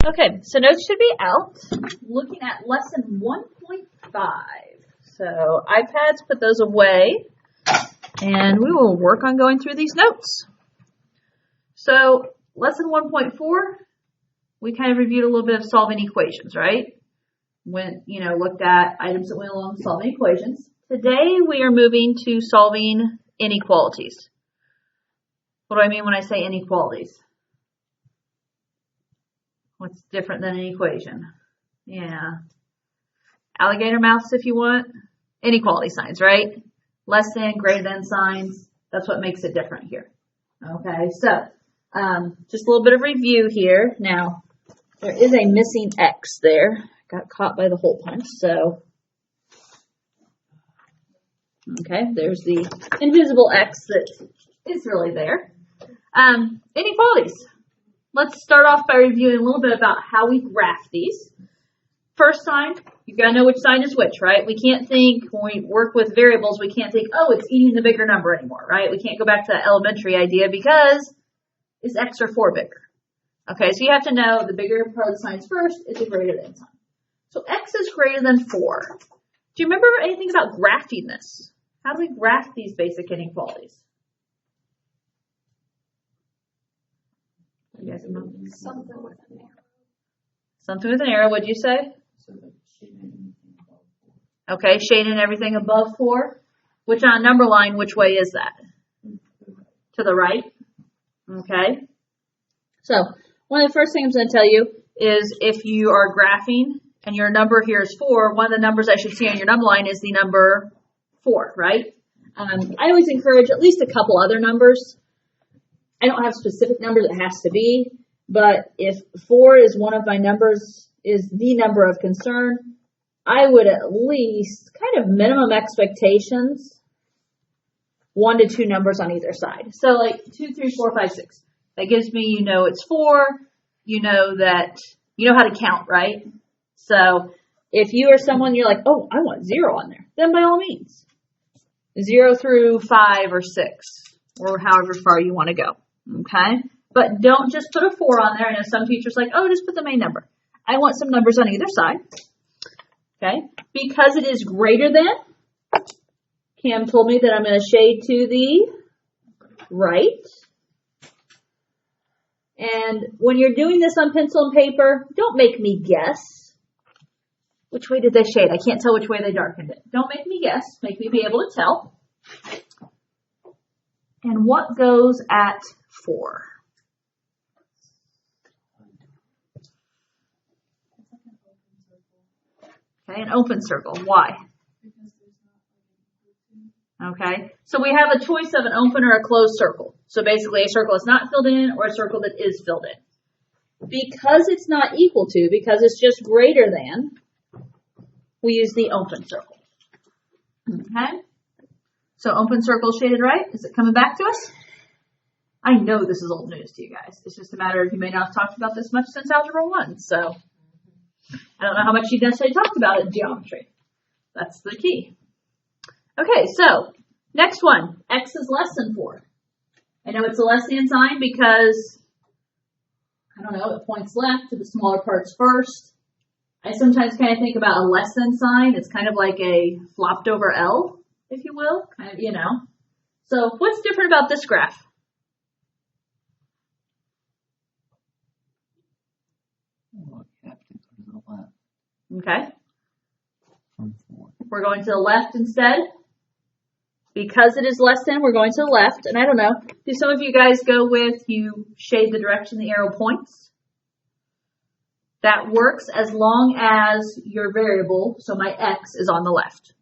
Okay, so notes should be out. Looking at lesson 1.5. So iPads, put those away, and we will work on going through these notes. So lesson 1.4, we kind of reviewed a little bit of solving equations, right? Looked at items that went along solving equations. Today we are moving to solving inequalities. What do I mean when I say inequalities? What's different than an equation? Yeah. Alligator mouths if you want. Inequality signs, right? Less than, greater than signs. That's what makes it different here. Okay, so just a little bit of review here. Now, there is a missing X there. Got caught by the hole punch, so. Okay, there's the invisible X that is really there. Inequalities. Let's start off by reviewing a little bit about how we graph these. First sign, you've got to know which sign is which, right? We can't think, when we work with variables, we can't think, oh, it's eating the bigger number anymore, right? We can't go back to that elementary idea because is X or 4 bigger? Okay, so you have to know the bigger part of the signs first is a greater than sign. So X is greater than 4. Do you remember anything about graphing this? How do we graph these basic inequalities? You guys know? Something with an arrow. Something with an arrow, what'd you say? Okay, shading everything above 4. Which on a number line, which way is that? To the right. Okay. So, one of the first things I'm going to tell you is if you are graphing and your number here is 4, one of the numbers I should see on your number line is the number 4, right? I always encourage at least a couple other numbers. I don't have specific numbers it has to be, but if 4 is one of my numbers, is the number of concern, I would at least kind of minimum expectations, 1 to 2 numbers on either side. So like 2, 3, 4, 5, 6. That gives me, it's 4. You know how to count, right? So if you are someone, you're like, oh, I want 0 on there, then by all means, 0 through 5 or 6, or however far you want to go. Okay? But don't just put a 4 on there. I know some teachers like, oh, just put the main number. I want some numbers on either side. Okay? Because it is greater than, Cam told me that I'm going to shade to the right. And when you're doing this on pencil and paper, don't make me guess. Which way did they shade? I can't tell which way they darkened it. Don't make me guess. Make me be able to tell. And what goes at 4? Okay, an open circle. Why? Okay, so we have a choice of an open or a closed circle. So basically a circle is not filled in or a circle that is filled in. Because it's not equal to, because it's just greater than, we use the open circle. Okay? So open circle shaded right. Is it coming back to us? I know this is old news to you guys. It's just a matter of you may not have talked about this much since Algebra 1. So I don't know how much you necessarily talked about it in geometry. That's the key. Okay, so next one. X is less than 4. I know it's a less than sign because, it points left to the smaller parts first. I sometimes kind of think about a less than sign. It's kind of like a flopped over L, if you will. Kind of, So what's different about this graph? Okay. We're going to the left instead. Because it is less than, we're going to the left. And I don't know, do some of you guys go with you shade the direction the arrow points? That works as long as your variable, so my X, is on the left.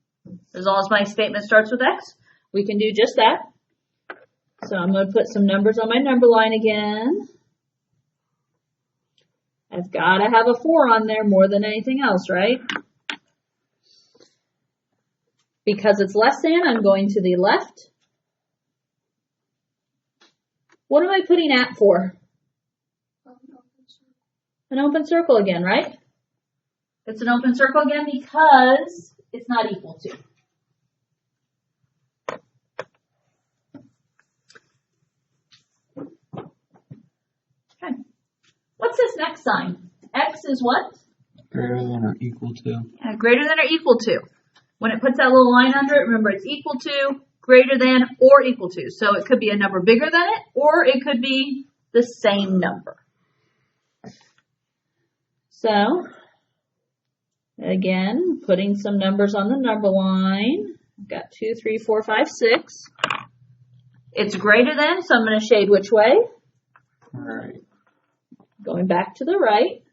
As long as my statement starts with X, we can do just that. So I'm going to put some numbers on my number line again. I've got to have a 4 on there more than anything else, right? Because it's less than, I'm going to the left. What am I putting at for? An open circle again, right? It's an open circle again because it's not equal to. Okay. What's this next sign? X is what? Greater than or equal to. Yeah, greater than or equal to. When it puts that little line under it, remember it's equal to, greater than, or equal to. So it could be a number bigger than it, or it could be the same number. So, again, putting some numbers on the number line. I've got 2, 3, 4, 5, 6. It's greater than, so I'm going to shade which way? Right. Going back to the right.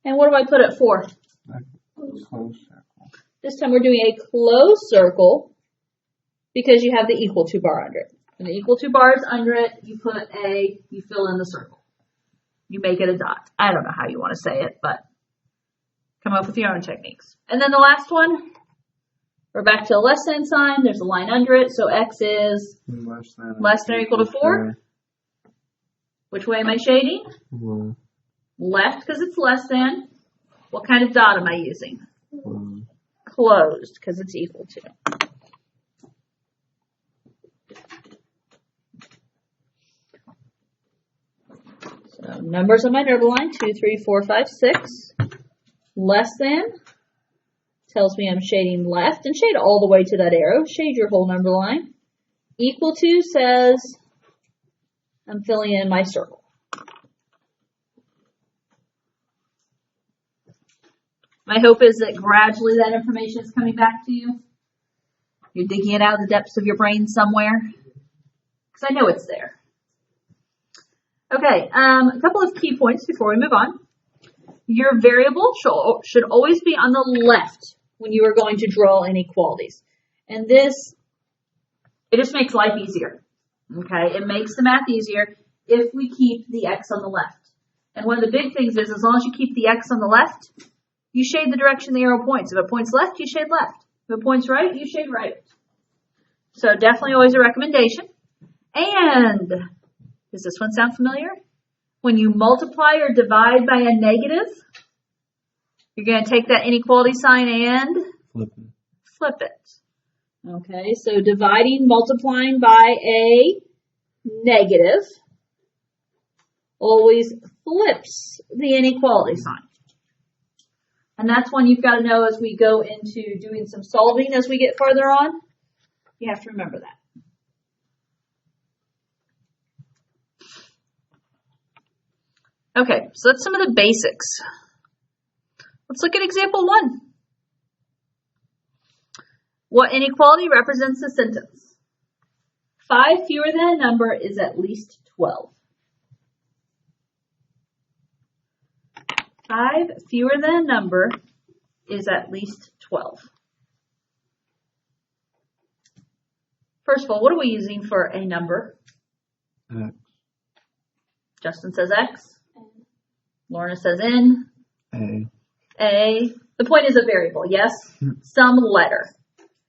And what do I put it for? A closed circle. This time we're doing a closed circle because you have the equal to bar under it. And the equal to bar is under it, you put a, you fill in the circle. You make it a dot. I don't know how you want to say it, but come up with your own techniques. And then the last one, we're back to the less than sign. There's a line under it, so x is less than or equal to 4. Which way am I shading? Left, because it's less than. What kind of dot am I using? Closed, because it's equal to. So numbers on my number line, 2, 3, 4, 5, 6. Less than tells me I'm shading left, and shade all the way to that arrow. Shade your whole number line. Equal to says I'm filling in my circle. My hope is that gradually that information is coming back to you. You're digging it out of the depths of your brain somewhere. Because I know it's there. Okay, a couple of key points before we move on. Your variable should always be on the left when you are going to draw inequalities. And this, it just makes life easier. Okay, it makes the math easier if we keep the x on the left. And one of the big things is as long as you keep the x on the left, you shade the direction the arrow points. If it points left, you shade left. If it points right, you shade right. So definitely always a recommendation. And does this one sound familiar? When you multiply or divide by a negative, you're going to take that inequality sign and flip it. Okay, so dividing, multiplying by a negative always flips the inequality sign. And that's one you've got to know as we go into doing some solving as we get further on. You have to remember that. Okay, so that's some of the basics. Let's look at example 1. What inequality represents the sentence? 5 fewer than a number is at least 12. 5 fewer than a number is at least 12. First of all, what are we using for a number? X. Justin says X. Lorna says N. A. A. The point is a variable, yes? Some letter.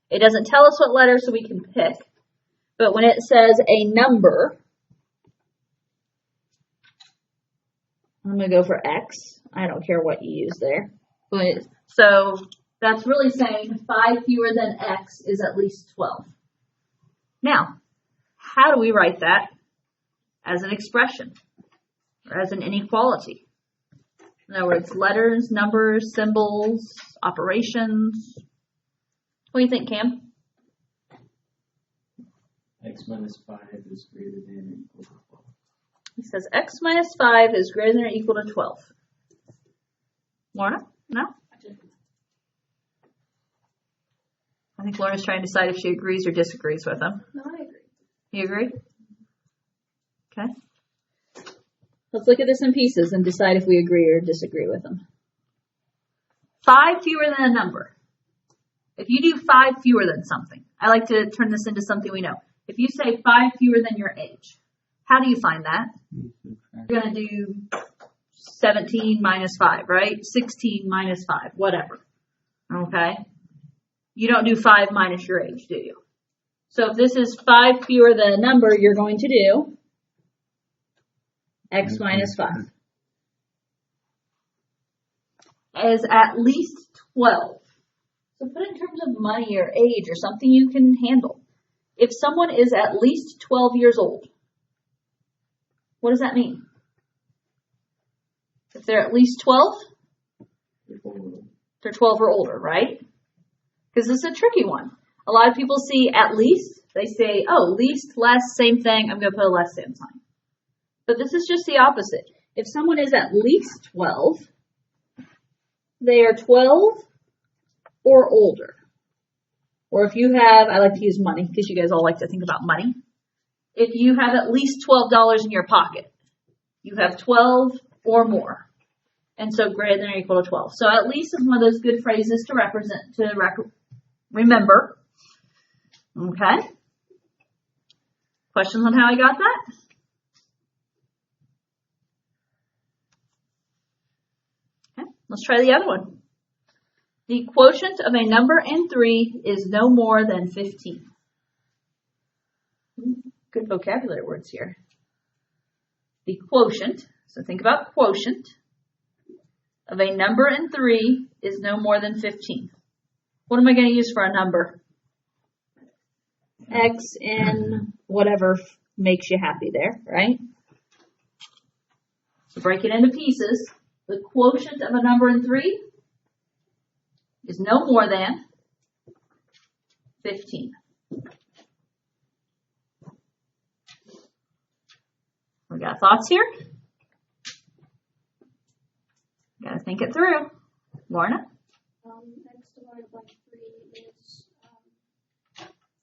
It doesn't tell us what letter, so we can pick. But when it says a number, I'm going to go for X. I don't care what you use there. But so that's really saying 5 fewer than X is at least 12. Now, how do we write that as an expression or as an inequality? In other words, letters, numbers, symbols, operations. What do you think, Cam? X minus 5 is greater than or equal to 12. He says X minus 5 is greater than or equal to 12. Lorna? No? I think Lorna's trying to decide if she agrees or disagrees with him. No, I agree. You agree? Okay. Let's look at this in pieces and decide if we agree or disagree with them. 5 fewer than a number. If you do 5 fewer than something, I like to turn this into something we know. If you say 5 fewer than your age, how do you find that? You're going to do 17 minus 5, right? 16 minus 5, whatever. Okay? You don't do 5 minus your age, do you? So if this is 5 fewer than a number, you're going to do X minus 5. Is at least 12. So put it in terms of money or age or something you can handle. If someone is at least 12 years old, what does that mean? If they're at least 12, Before they're 12 or older, right? Because this is a tricky one. A lot of people see at least, they say, oh, least, less, same thing, I'm going to put a less than sign. But this is just the opposite. If someone is at least 12, they are 12 or older. Or if you have, I like to use money because you guys all like to think about money. If you have at least $12 in your pocket, you have 12 or more. And so greater than or equal to 12. So at least is one of those good phrases to remember. Okay. Questions on how I got that? Okay. Let's try the other one. The quotient of a number in 3 is no more than 15. Good vocabulary words here. The quotient, so think about quotient, of a number in 3 is no more than 15. What am I going to use for a number? X in whatever makes you happy there, right? So break it into pieces. The quotient of a number in 3 is no more than 15. We got thoughts here? Gotta think it through. Lorna? X divided by 3 is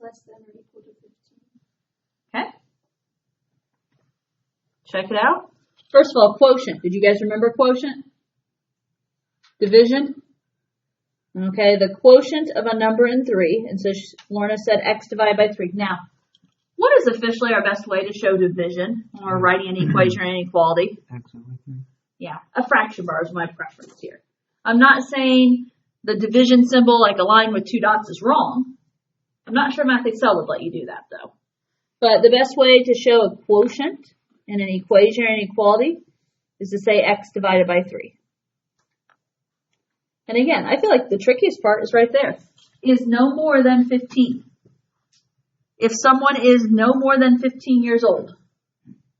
less than or equal to 15. Okay. Check it out. First of all, quotient. Did you guys remember quotient? Division? Okay, the quotient of a number in 3. And so Lorna said X divided by 3. Now, what is officially our best way to show division when we're writing an equation or inequality? Yeah, a fraction bar is my preference here. I'm not saying the division symbol, like a line with 2 dots, is wrong. I'm not sure MathExcel would let you do that, though. But the best way to show a quotient in an equation or inequality is to say X divided by 3. And again, I feel like the trickiest part is right there. Is no more than 15. If someone is no more than 15 years old,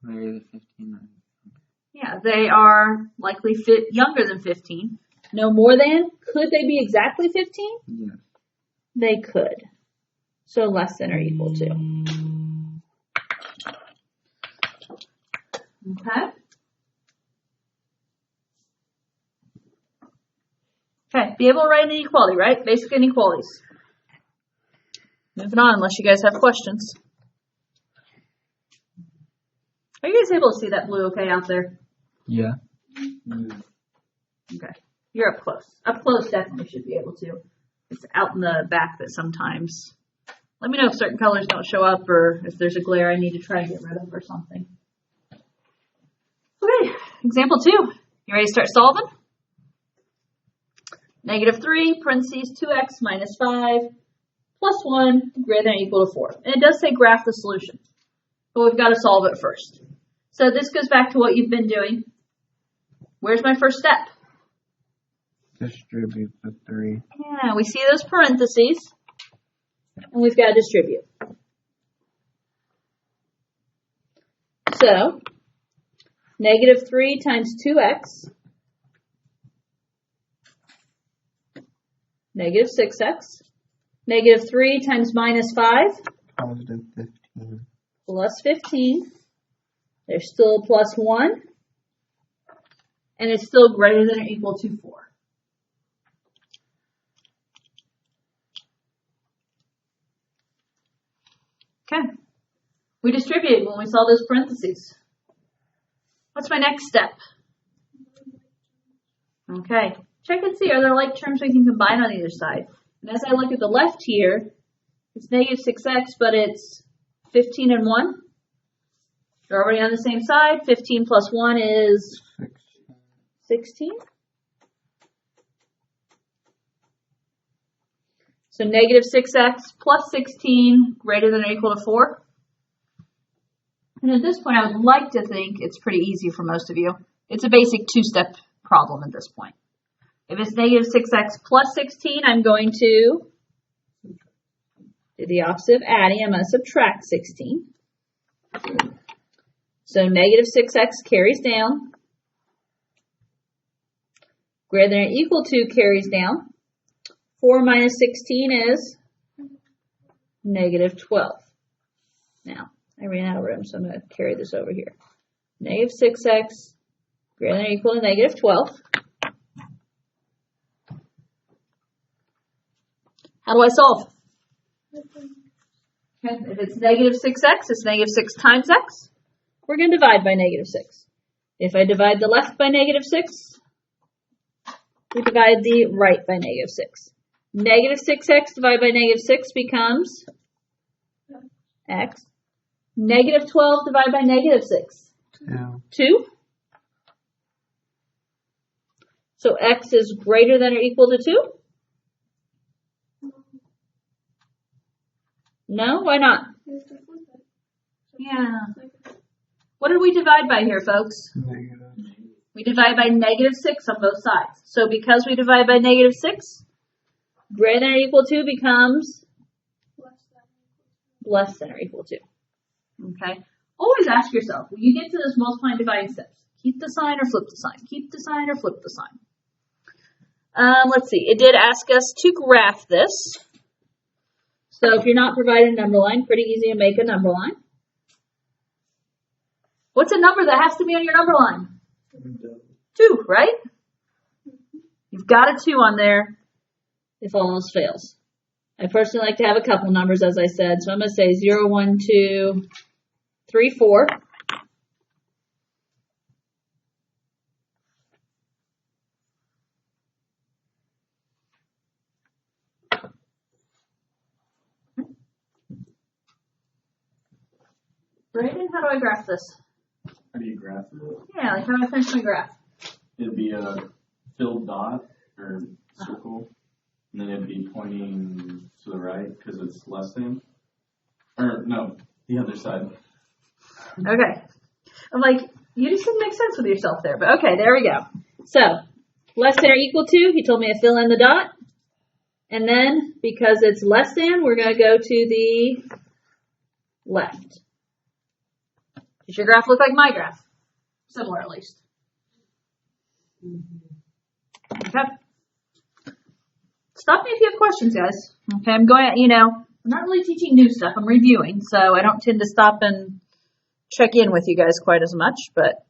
Greater than 15. yeah, they are likely younger than 15. No more than, could they be exactly 15? Yes. They could. So less than or equal to. Okay. Okay, be able to write an inequality, right? Basic inequalities. Moving on, unless you guys have questions. Are you guys able to see that blue okay out there? Yeah. Okay. You're up close. Up close definitely should be able to. It's out in the back that sometimes. Let me know if certain colors don't show up or if there's a glare I need to try and get rid of or something. Okay, example 2. You ready to start solving? -3, parentheses, 2x minus 5, plus 1, greater than or equal to 4. And it does say graph the solution, but we've got to solve it first. So this goes back to what you've been doing. Where's my first step? Distribute the 3. Yeah, we see those parentheses, and we've got to distribute. So, -3 times 2x, -6x, -3 times -5, Positive 15. plus 15. There's still a plus 1, and it's still greater than or equal to 4. Okay. We distributed when we saw those parentheses. What's my next step? Okay. Check and see, are there like terms we can combine on either side? And as I look at the left here, it's -6x, but it's 15 and 1. They're already on the same side. 15 plus 1 is 16. So -6x plus 16 greater than or equal to 4. And at this point, I would like to think it's pretty easy for most of you. It's a basic 2-step problem at this point. If it's -6x plus 16, I'm going to do the opposite of adding. I'm going to subtract 16. So -6x carries down. Greater than or equal to carries down. 4 minus 16 is negative 12. Now, I ran out of room, so I'm going to carry this over here. Negative 6x greater than or equal to negative 12. How do I solve? Okay, if it's negative 6x, it's negative 6 times x. We're going to divide by negative 6. If I divide the left by negative 6, we divide the right by negative 6. Negative 6x divided by negative 6 becomes x. Negative 12 divided by negative 6. 2. So x is greater than or equal to 2? No? Why not? Yeah. What did we divide by here, folks? Negative. We divide by negative 6 on both sides. So because we divide by negative 6, greater than or equal to becomes less than or equal to. Okay? Always ask yourself, when you get to this multiplying dividing steps, keep the sign or flip the sign. Keep the sign or flip the sign. Let's see. It did ask us to graph this. So if you're not provided a number line, pretty easy to make a number line. What's a number that has to be on your number line? 2, right? You've got a 2 on there if all else fails. I personally like to have a couple numbers, as I said. So I'm going to say 0, 1, 2, 3, 4. Brayden, how do I graph this? How do you graph it? Yeah, like how do I finish my graph? It'd be a filled dot or circle, and then it'd be pointing to the right because it's less than. Or no, the other side. Okay. I'm like, you just didn't make sense with yourself there, but okay, there we go. So, less than or equal to, he told me to fill in the dot. And then, because it's less than, we're going to go to the left. Does your graph look like my graph? Similar, at least. Okay. Stop me if you have questions, guys. Okay, I'm going, I'm not really teaching new stuff. I'm reviewing, so I don't tend to stop and check in with you guys quite as much, but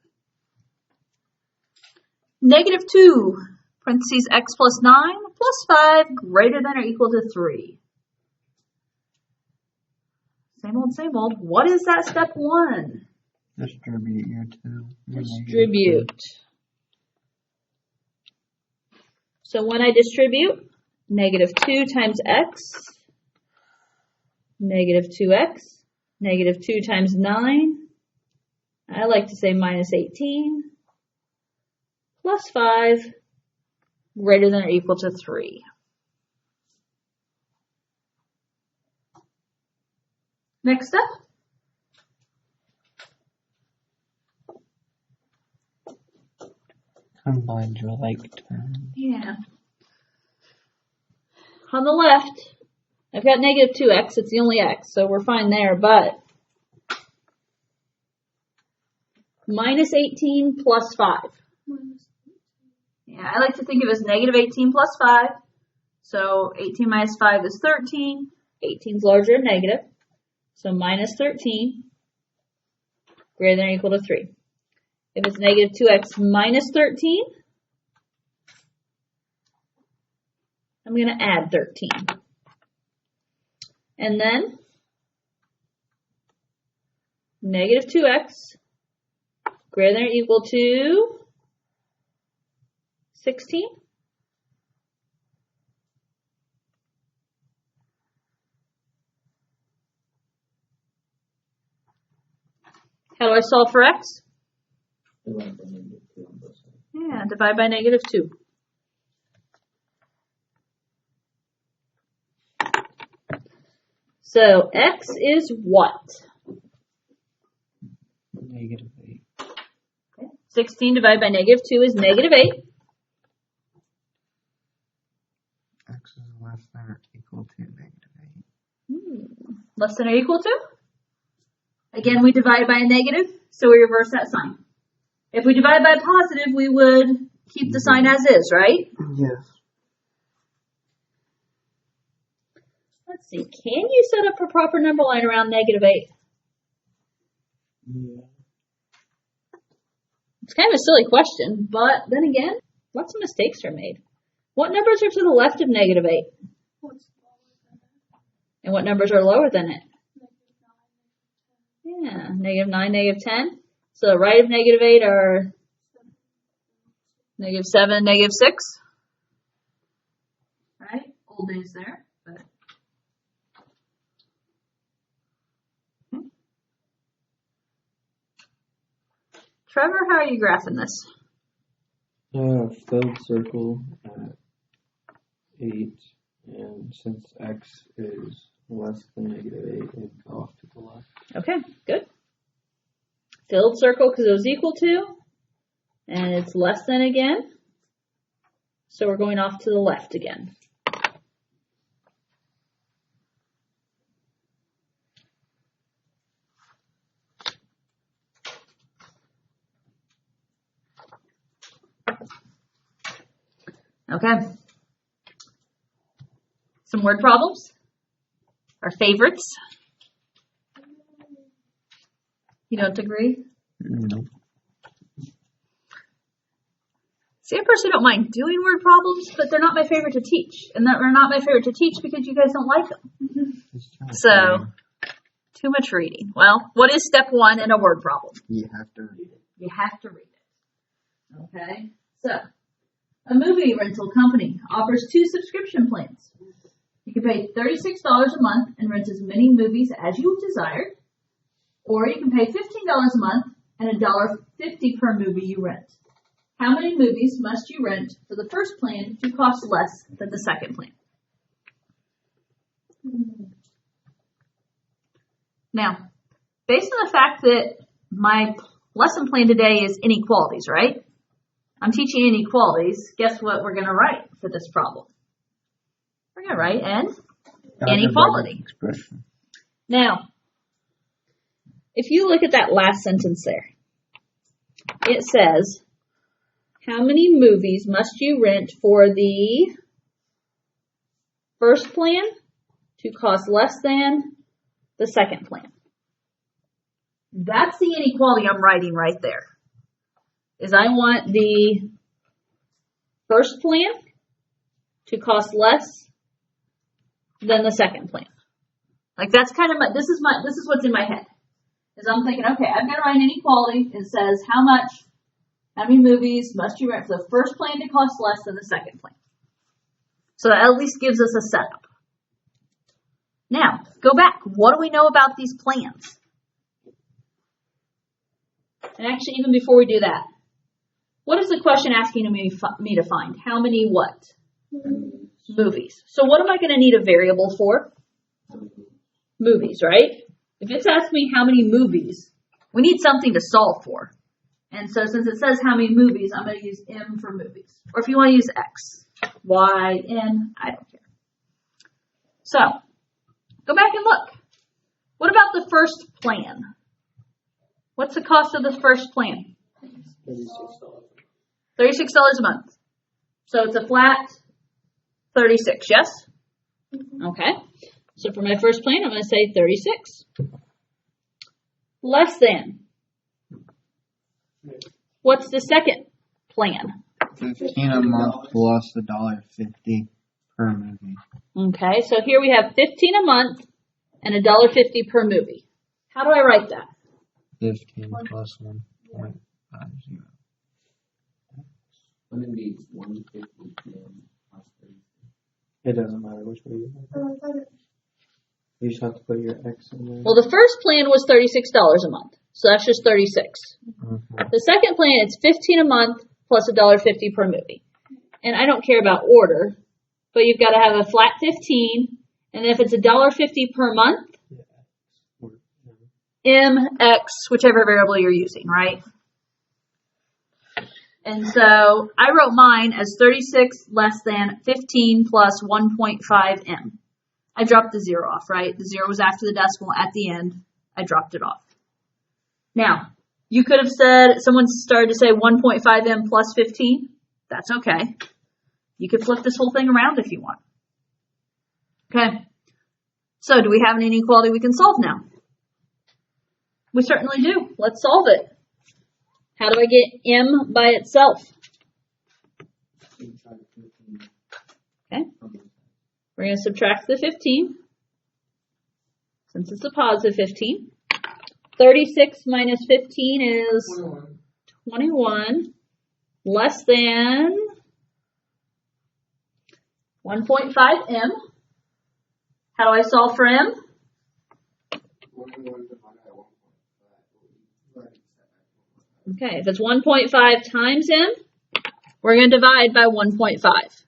negative 2, parentheses x plus 9 plus 5 greater than or equal to 3. Same old, same old. What is that step 1? Distribute your 2. Distribute. So when I distribute, negative 2 times x, negative 2x, negative 2 times 9, I like to say minus 18, plus 5, greater than or equal to 3. Next step. Combine your like terms. Yeah. On the left, I've got negative 2x. It's the only x, so we're fine there, but minus 18 plus 5. Yeah, I like to think of it as negative 18 plus 5. So 18 minus 5 is 13. 18 is larger than negative. So minus 13 greater than or equal to 3. If it's negative 2x minus 13, I'm going to add 13. And then negative 2x greater than or equal to 16. How do I solve for x? Yeah, divide by negative 2. So x is what? Negative 8. Okay. 16 divided by negative 2 is negative 8. X is less than or equal to negative 8. Less than or equal to? Again, we divide by a negative, so we reverse that sign. If we divide by a positive, we would keep the sign as is, right? Yes. Let's see. Can you set up a proper number line around -8? Yeah. It's kind of a silly question, but then again, lots of mistakes are made. What numbers are to the left of -8? What's lower than that? And what numbers are lower than it? -9, Yeah, -9, -10. So the right of -8 are -7, -6. Right? Old days there. But. Trevor, how are you graphing this? Filled circle at 8, and since x is less than -8, it'd go off to the left. Okay, good. Filled circle because it was equal to, and it's less than again. So we're going off to the left again. Okay. Some word problems. Our favorites. You don't agree? No. See, I personally don't mind doing word problems, but they're not my favorite to teach. And they're not my favorite to teach because you guys don't like them. So, too much reading. Well, what is step 1 in a word problem? You have to read it. You have to read it. Okay? So, a movie rental company offers 2 subscription plans. You can pay $36 a month and rent as many movies as you desire, or you can pay $15 a month and $1.50 per movie you rent. How many movies must you rent for the first plan to cost less than the second plan? Now, based on the fact that my lesson plan today is inequalities, right? I'm teaching inequalities. Guess what we're going to write for this problem? We're going to write an inequality. Expression. Now, if you look at that last sentence there, it says, how many movies must you rent for the first plan to cost less than the second plan? That's the inequality I'm writing right there. Is I want the first plan to cost less than the second plan. Like that's kind of this is what's in my head. Is I'm thinking, okay, I've got to write an inequality. It says how many movies must you rent for the first plan to cost less than the second plan? So that at least gives us a setup. Now, go back. What do we know about these plans? And actually, even before we do that, what is the question asking me to find? How many what? Movies. So what am I going to need a variable for? Movies, right? If it's asking me how many movies, we need something to solve for. And so since it says how many movies, I'm going to use M for movies. Or if you want to use X, Y, N, I don't care. So, go back and look. What about the first plan? What's the cost of the first plan? $36 a month. So it's a flat 36, yes? Okay. So for my first plan, I'm going to say 36. Less than. What's the second plan? 15 a month plus $1.50 per movie. Okay, so here we have 15 a month and $1.50 per movie. How do I write that? 15 plus 1.50. Wouldn't it be 150 plus 30? It doesn't matter which way you go. You just have to put your X in there. Well, the first plan was $36 a month, so that's just 36. Mm-hmm. The second plan, it's 15 a month plus $1.50 per movie. And I don't care about order, but you've got to have a flat 15, and if it's $1.50 per month, M, X, whichever variable you're using, right? And so I wrote mine as 36 less than 15 plus 1.5 M. I dropped the 0 off, right? The 0 was after the decimal at the end. I dropped it off. Now, you could have said, someone started to say 1.5 M plus 15. That's okay. You can flip this whole thing around if you want. Okay. So do we have an inequality we can solve now? We certainly do. Let's solve it. How do I get m by itself? Okay. We're going to subtract the 15, since it's a positive 15. 36 minus 15 is 21, less than 1.5m. How do I solve for m? Okay, if it's 1.5 times m, we're going to divide by 1.5.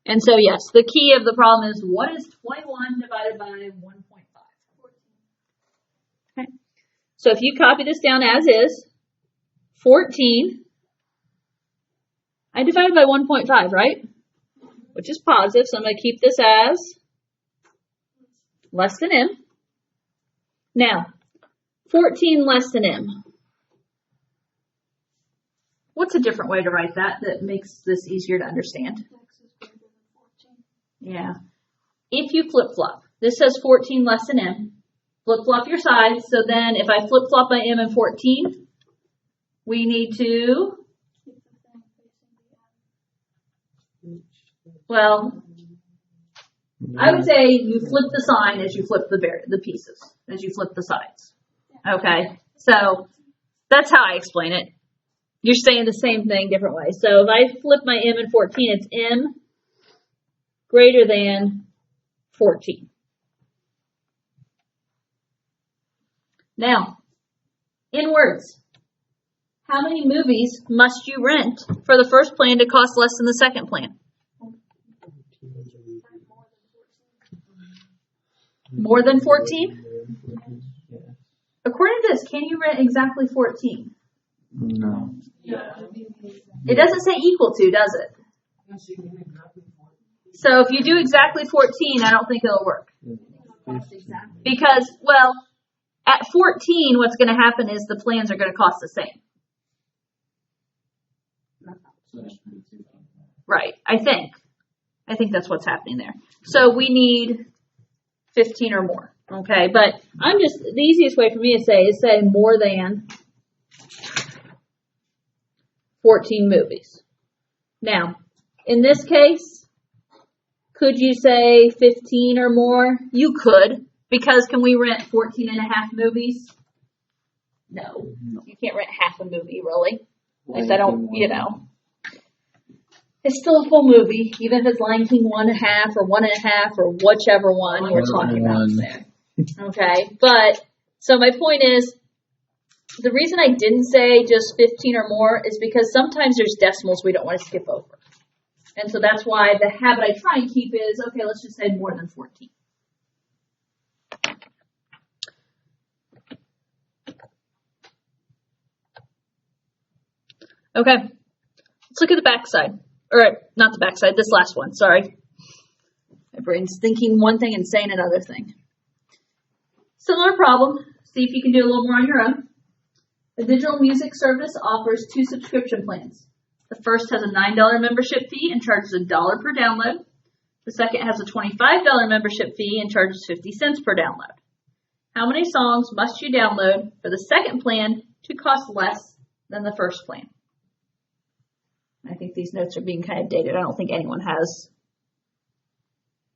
And so, yes, the key of the problem is, what is 21 divided by 1.5? Okay. So if you copy this down as is, 14, I divided by 1.5, right? Which is positive, so I'm going to keep this as less than m. Now, 14 less than m. What's a different way to write that makes this easier to understand? X is greater than 14. Yeah. If you flip-flop, this says 14 less than m. Flip-flop your sides, so then if I flip-flop my m and 14, we need to, Keep the thing facing well, I would say you flip the sign as you flip the pieces, as you flip the sides. Okay, so that's how I explain it. You're saying the same thing different ways. So if I flip my m and 14, it's m greater than 14. Now, in words, how many movies must you rent for the first plan to cost less than the second plan? More than 14? Yeah. According to this, can you rent exactly 14? No. It doesn't say equal to, does it? So if you do exactly 14, I don't think it'll work. Because, well, at 14, what's going to happen is the plans are going to cost the same. Right, I think. I think that's what's happening there. So we need 15 or more. Okay, but the easiest way for me to say is say more than 14 movies. Now, in this case, could you say 15 or more? You could, because can we rent 14 and a half movies? No. You can't rent half a movie, really. At least I don't, It's still a full movie, even if it's Lion King 1.5 or 1.5 or whichever one we're talking about there. Okay, but, so my point is, the reason I didn't say just 15 or more is because sometimes there's decimals we don't want to skip over. And so that's why the habit I try and keep is, okay, let's just say more than 14. Okay, let's look at the back side. Or, not the back side, this last one, sorry. My brain's thinking one thing and saying another thing. Similar problem. See if you can do a little more on your own. The digital music service offers 2 subscription plans. The first has a $9 membership fee and charges $1 per download. The second has a $25 membership fee and charges 50 cents per download. How many songs must you download for the second plan to cost less than the first plan? I think these notes are being kind of dated. I don't think anyone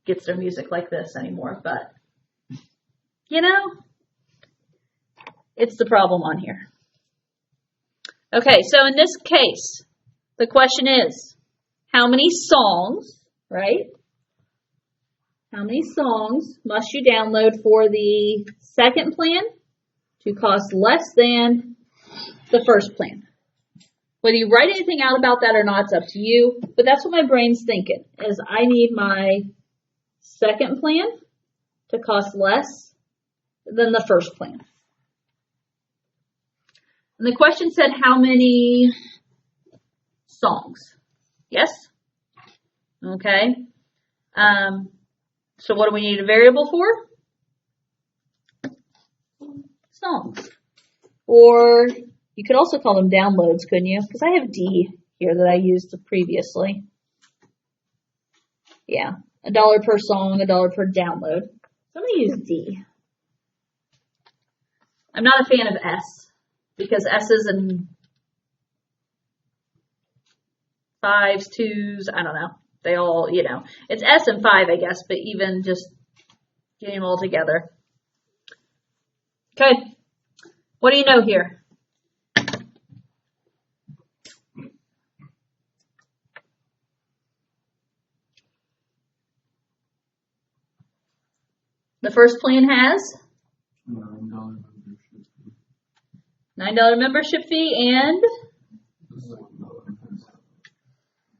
gets their music like this anymore, but it's the problem on here. Okay, so in this case, the question is, how many songs, right? How many songs must you download for the second plan to cost less than the first plan? Whether you write anything out about that or not, it's up to you, but that's what my brain's thinking, is I need my second plan to cost less than the first plan. And the question said how many songs? Yes? Okay. So what do we need a variable for? Songs. Or you could also call them downloads, couldn't you? Because I have D here that I used previously. Yeah, $1 per song, $1 per download. So I'm going to use D. I'm not a fan of S because S's and 5s, 2s, I don't know. They all, it's S and 5, I guess, but even just getting them all together. Okay, what do you know here? The first plan has $9 membership fee and,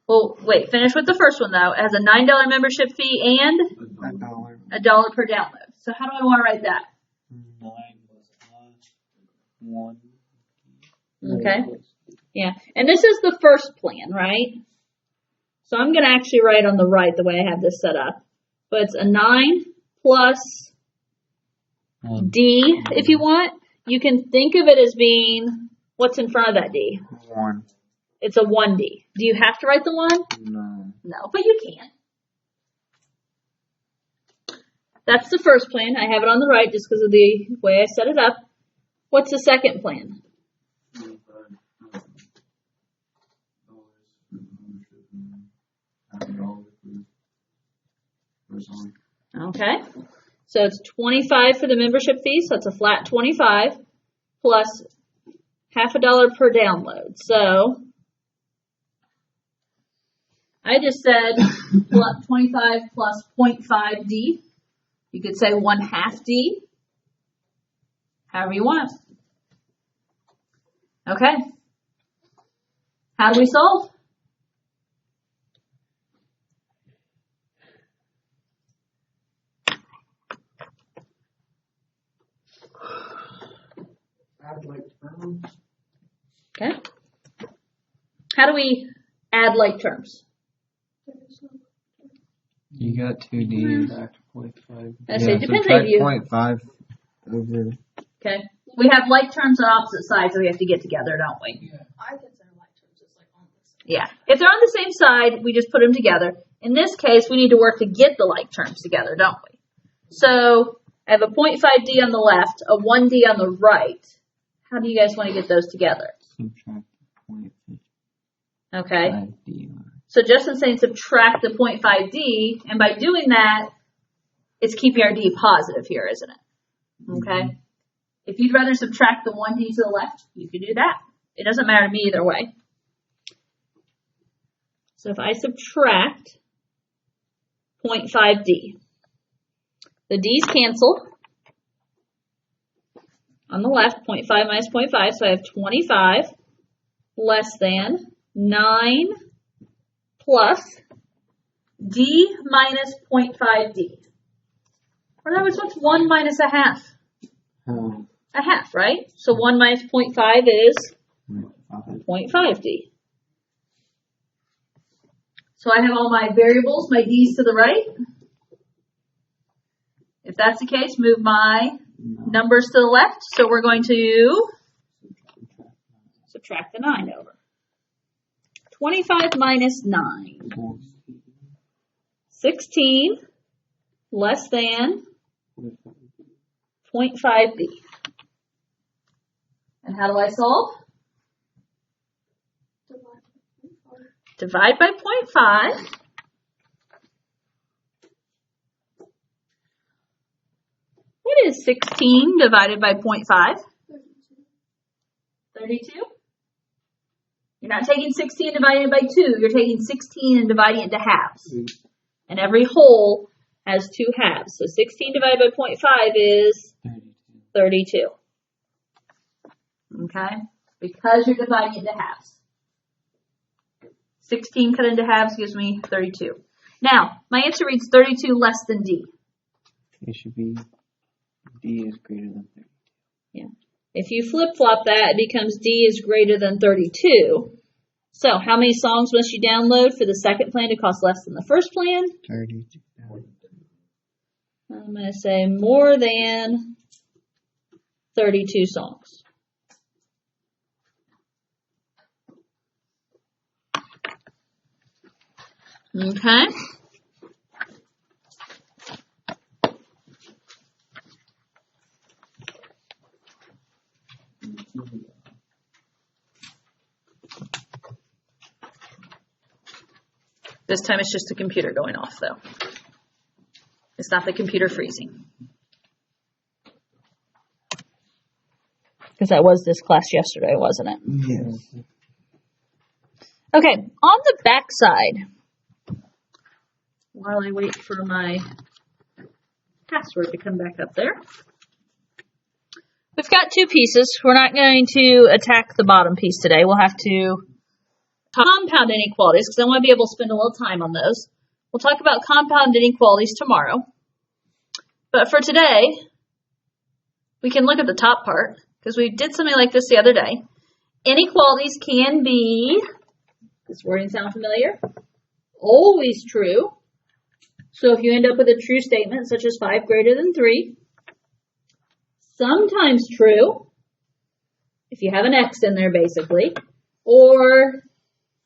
well, wait, finish with the first one though. It has a $9 membership fee and $1 per download. So how do I want to write that? 9 plus 1. Okay. Yeah. And this is the first plan, right? So I'm going to actually write on the right the way I have this set up. But it's a 9 plus D, if you want. You can think of it as being, what's in front of that D? 1. It's a 1D. Do you have to write the 1? No. No, but you can. That's the first plan. I have it on the right just because of the way I set it up. What's the second plan? Okay. So it's 25 for the membership fee, so it's a flat 25 plus $0.50 per download. So I just said 25 plus 0.5 D. You could say 1/2 D. However you want. Okay. How do we solve? Add like terms. Okay. How do we add like terms? You got 2 D's. Back to 0.5. I say, depends on you. 0.5 over. Okay. We have like terms on opposite sides that we have to get together, don't we? I consider like terms just like on this. Yeah. If they're on the same side, we just put them together. In this case, we need to work to get the like terms together, don't we? So I have a 0.5D on the left, a 1D on the right. How do you guys want to get those together? Subtract 0.5D. Okay. So Justin's saying subtract the 0.5D, and by doing that, it's keeping our D positive here, isn't it? Okay. If you'd rather subtract the 1D to the left, you can do that. It doesn't matter to me either way. So if I subtract 0.5D, the D's cancel. On the left, 0.5 minus 0.5, so I have 25 less than 9 plus D minus 0.5D. Or in other words, what's 1 minus a half? A half, right? So 1 minus 0.5 is 0.5D. So I have all my variables, my D's to the right. If that's the case, move my numbers to the left. So we're going to subtract the 9 over. 25 minus 9. 16 less than 0.5B. And how do I solve? Divide by 0.5. What is 16 divided by 0.5? 32. You're not taking 16 divided by 2. You're taking 16 and dividing it into halves. And every whole has 2 halves. So 16 divided by 0.5 is 32. Okay? Because you're dividing it into halves. 16 cut into halves gives me 32. Now, my answer reads 32 less than D. It should be D is greater than 30. Yeah. If you flip-flop that, it becomes D is greater than 32. So, how many songs must you download for the second plan to cost less than the first plan? 32. I'm going to say more than 32 songs. Okay. This time it's just the computer going off, though. It's not the computer freezing. Because that was this class yesterday, wasn't it? Yes. Okay, on the back side, while I wait for my password to come back up there, we've got two pieces. We're not going to attack the bottom piece today. We'll have to compound inequalities because I want to be able to spend a little time on those. We'll talk about compound inequalities tomorrow. But for today, we can look at the top part because we did something like this the other day. Inequalities can be, does wording sound familiar? Always true. So if you end up with a true statement such as 5 greater than 3, sometimes true, if you have an X in there basically, or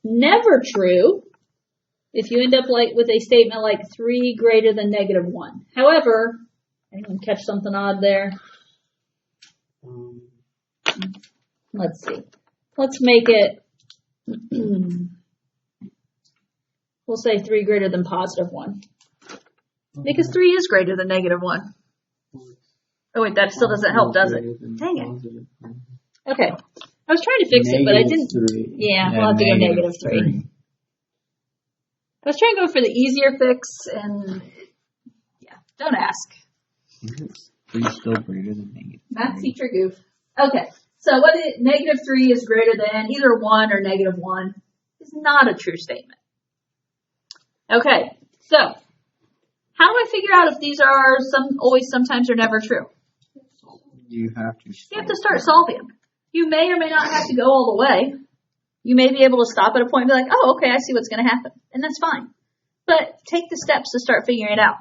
never true, if you end up with a statement like 3 greater than -1. However, anyone catch something odd there? Let's see. Let's make it, we'll say 3 greater than +1. Because 3 is greater than -1. Oh wait, that still doesn't help, does it? Dang it. Okay. I was trying to fix it, but I didn't. 3. Yeah, we'll have to go -3. I was trying to go for the easier fix, and yeah, don't ask. Is 3 still greater than -3? Math teacher goof. Okay, so what is -3 is greater than either 1 or -1 is not a true statement. Okay, so how do I figure out if these are always, sometimes, or never true? You have to. You have to start solving them. You may or may not have to go all the way. You may be able to stop at a point and be like, oh, okay, I see what's going to happen. And that's fine. But take the steps to start figuring it out.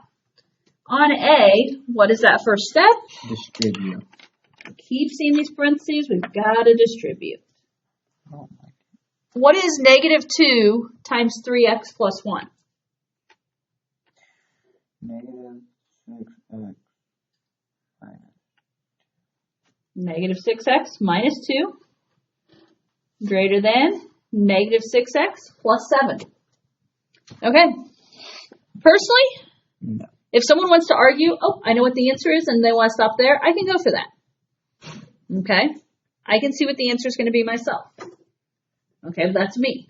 On A, what is that first step? Distribute. Keep seeing these parentheses. We've got to distribute. Oh my. What is -2 times 3x plus 1? -6x minus 2 greater than -6x plus 7. Okay. Personally, No. if someone wants to argue, oh, I know what the answer is, and they want to stop there, I can go for that. Okay. I can see what the answer is going to be myself. Okay, that's me.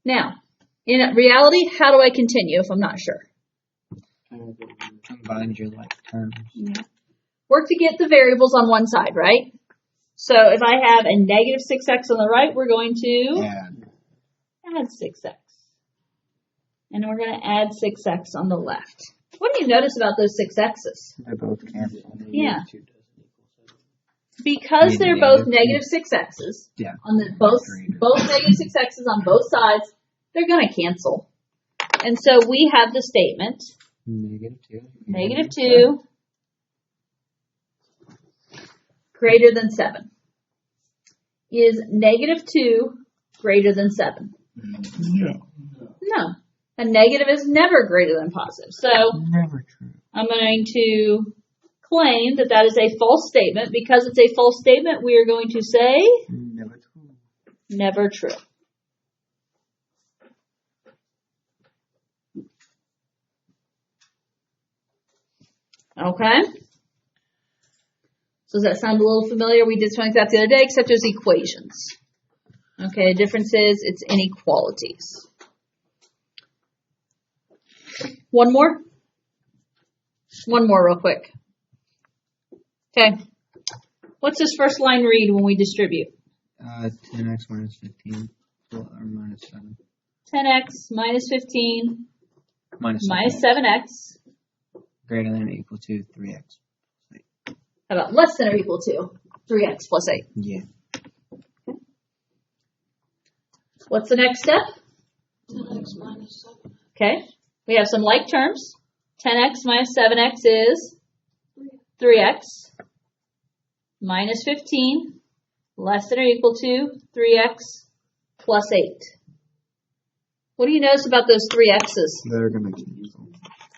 Now, in reality, how do I continue if I'm not sure? Combine your like terms. Work to get the variables on one side, right? So if I have a -6x on the right, we're going to add 6x. And we're going to add 6x on the left. What do you notice about those 6x's? They both cancel. Yeah. Because they're both -6x's, Yeah. on the both -6x's on both sides, they're going to cancel. And so we have the statement -2 greater than 7. Is -2 greater than 7? No. A negative is never greater than positive. So Never true. I'm going to claim that that is a false statement. Because it's a false statement, we are going to say Never true. never true. Okay? So does that sound a little familiar? We did something like that the other day, except there's equations. Okay, the difference is it's inequalities. One more? One more real quick. Okay. What's this first line read when we distribute? 10x minus 15 or minus 7. 10x minus 15 Minus minus 7x. Greater than or equal to 3x. How about less than or equal to 3x plus 8? Yeah. What's the next step? 10x minus 7. Okay. We have some like terms. 10x minus 7x is 3x minus 15 less than or equal to 3x plus 8. What do you notice about those three X's? They're gonna cancel.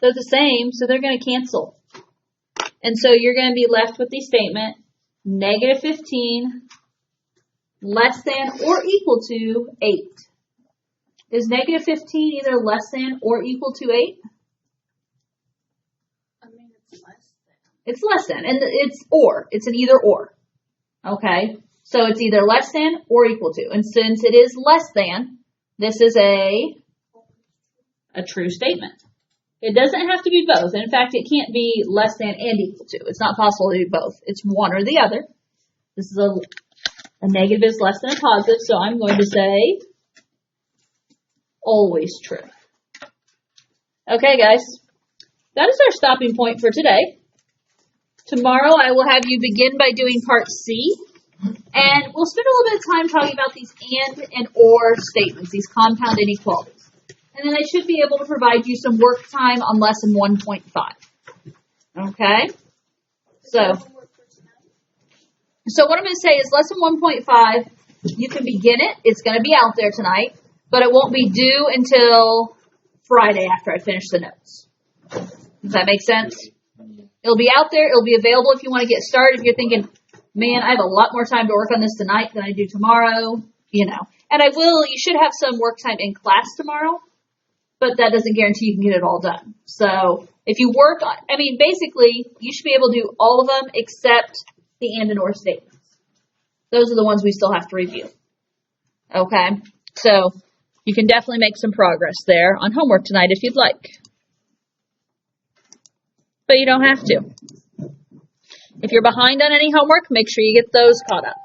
They're the same, so they're going to cancel. And so you're going to be left with the statement, negative 15 less than or equal to 8. Is negative 15 either less than or equal to 8? I mean, it's less than. It's less than, and it's or. It's an either or. Okay? So it's either less than or equal to. And since it is less than, this is a true statement. It doesn't have to be both. In fact, it can't be less than and equal to. It's not possible to do both. It's one or the other. This is a negative is less than a positive, so I'm going to say always true. Okay, guys. That is our stopping point for today. Tomorrow I will have you begin by doing part C, and we'll spend a little bit of time talking about these and or statements, these compound inequalities. And then I should be able to provide you some work time on lesson 1.5. Okay? So what I'm going to say is lesson 1.5, you can begin it. It's going to be out there tonight, but it won't be due until Friday after I finish the notes. Does that make sense? It'll be out there. It'll be available if you want to get started. If you're thinking, man, I have a lot more time to work on this tonight than I do tomorrow, you know. And you should have some work time in class tomorrow, but that doesn't guarantee you can get it all done. So if you work on, basically, you should be able to do all of them except the and or statements. Those are the ones we still have to review. Okay? So you can definitely make some progress there on homework tonight if you'd like. But you don't have to. If you're behind on any homework, make sure you get those caught up.